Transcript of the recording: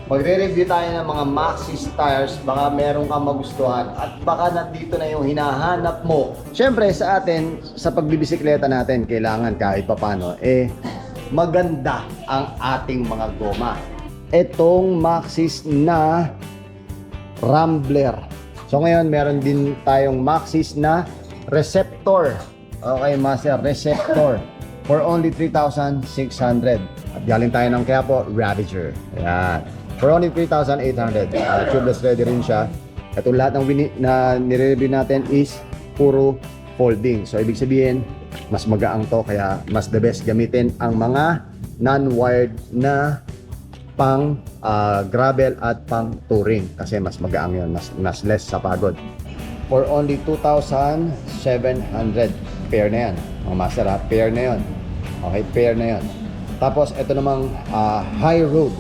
Magre-review tayo ng mga Maxxis tires, baka meron kang magustuhan at baka nandito na yung hinahanap mo. Siyempre sa atin, sa pagbibisikleta natin, kailangan kahit papano, maganda ang ating mga goma. Itong Maxxis na Rambler. So ngayon, meron din tayong Maxxis na Receptor. Okay, Master, Receptor. For only 3,600. At galing tayo ng Quiapo, Ravager. Ayan. For only 3,800. Tubeless ready rin siya. Ito lahat ng na nire-review natin is puro folding. So ibig sabihin, mas magaang to, kaya mas the best gamitin ang mga non-wired na pang gravel at pang touring kasi mas magaang yun, mas less sa pagod. For only 2,700. Pair na yan mga master, ha? Pair na yun. Okay, pair na yun. Tapos ito namang high road.